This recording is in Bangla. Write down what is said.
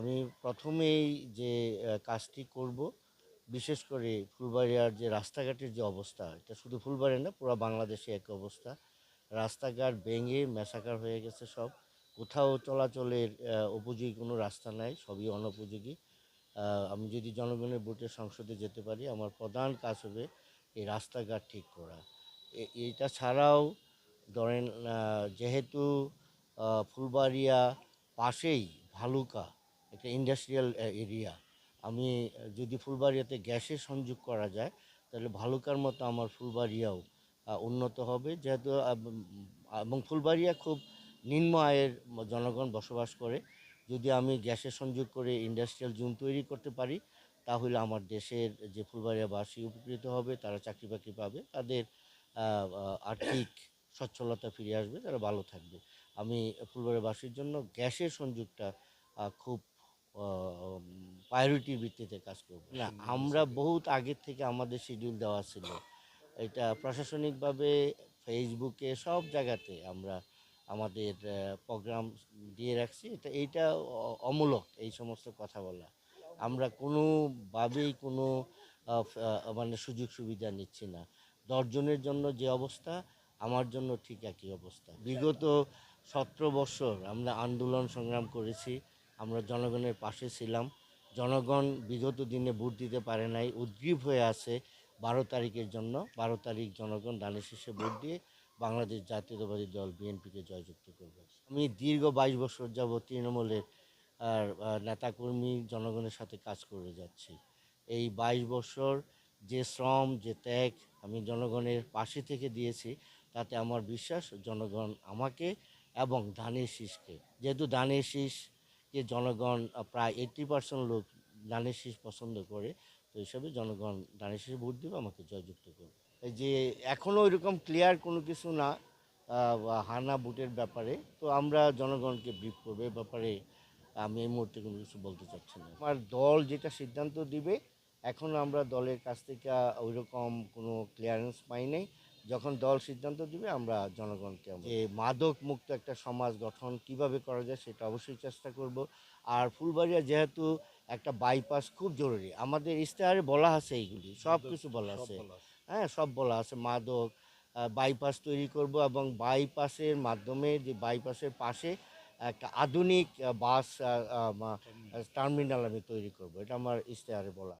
আমি প্রথমেই যে কাজটি করব, বিশেষ করে ফুলবাড়িয়ার যে রাস্তাঘাটের যে অবস্থা, এটা শুধু ফুলবাড়ি না, পুরো বাংলাদেশে একই অবস্থা। রাস্তাঘাট ভেঙে মেসাকার হয়ে গেছে সব। কোথাও চলাচলের উপযোগী কোনো রাস্তা নাই, সবই অনুপযোগী। আমি যদি জনগণের ভোটে সংসদে যেতে পারি, আমার প্রধান কাজ হবে এই রাস্তাঘাট ঠিক করা। এটা ছাড়াও ধরেন, যেহেতু ফুলবাড়িয়া পাশেই ভালুকা একটা ইন্ডাস্ট্রিয়াল এরিয়া, আমি যদি ফুলবাড়িয়াতে গ্যাসের সংযোগ করা যায়, তাহলে ভালুকার মতো আমার ফুলবাড়িয়াও উন্নত হবে। যেহেতু এবং ফুলবাড়িয়া খুব নিম্ন আয়ের জনগণ বসবাস করে। যদি আমি গ্যাসের সংযোগ করে ইন্ডাস্ট্রিয়াল জোন তৈরি করতে পারি, তাহলে আমার দেশের যে ফুলবাড়িয়াবাসী উপকৃত হবে, তারা চাকরি বাকরি পাবে, তাদের আর্থিক সচ্ছলতা ফিরে আসবে, তারা ভালো থাকবে। আমি ফুলবাড়িয়াবাসীর জন্য গ্যাসের সংযোগটা খুব প্রায়োরিটির ভিত্তিতে কাজ করব। না, আমরা বহুত আগের থেকে আমাদের শিডিউল দেওয়া ছিল। এটা প্রশাসনিকভাবে ফেসবুকে সব জায়গাতে আমরা আমাদের প্রোগ্রাম দিয়ে রাখছি। এইটা অমূলক এই সমস্ত কথা বলা। আমরা কোনোভাবেই কোনো মানে সুযোগ সুবিধা নিচ্ছি না। 10 জনের জন্য যে অবস্থা, আমার জন্য ঠিক একই অবস্থা। বিগত 17 বছর আমরা আন্দোলন সংগ্রাম করেছি, আমরা জনগণের পাশে ছিলাম। জনগণ বিগত দিনে ভোট দিতে পারে নাই, উদ্গ্রীব হয়ে আছে 12 তারিখের জন্য। 12 তারিখ জনগণ ধানের শীষে ভোট দিয়ে বাংলাদেশ জাতীয়তাবাদী দল বিএনপিকে জয়যুক্ত করবে। আমি দীর্ঘ 22 বছর যাবৎ তৃণমূলের আর নেতাকর্মী জনগণের সাথে কাজ করে যাচ্ছি। এই 22 বছর যে শ্রম, যে ত্যাগ আমি জনগণের পাশে থেকে দিয়েছি, তাতে আমার বিশ্বাস জনগণ আমাকে এবং ধানের শীষকে, যেহেতু ধানের শীষকে জনগণ প্রায় 80% লোক ধানের শীষ পছন্দ করে, তো হিসাবে জনগণ ধানের শীষে ভোট দেবে, আমাকে জয়যুক্ত করবে। এই যে এখনও ওইরকম ক্লিয়ার কোনো কিছু না হানা ভোটের ব্যাপারে, তো আমরা জনগণকে ব্রিফ করবে এ ব্যাপারে। আমি এই মুহূর্তে কোনো কিছু বলতে চাচ্ছি না। আমার দল যেটা সিদ্ধান্ত দিবে, এখন আমরা দলের কাছ থেকে ওইরকম কোনো ক্লিয়ারেন্স পাই নাই। যখন দল সিদ্ধান্ত দিবে, আমরা জনগণকে যে মাদক মুক্ত একটা সমাজ গঠন কিভাবে করা যায়, সেটা অবশ্যই চেষ্টা করব। আর ফুলবাড়িয়া যেহেতু একটা বাইপাস খুব জরুরি, আমাদের ইশতেহারে বলা আছে, এইগুলি সব কিছু বলা আছে। হ্যাঁ, সব বলা আছে। মাদক বাইপাস তৈরি করব, এবং বাইপাসের মাধ্যমে, যে বাইপাসের পাশে একটা আধুনিক বাস টার্মিনাল আমি তৈরি করব, এটা আমার ইশতেহারে বলা।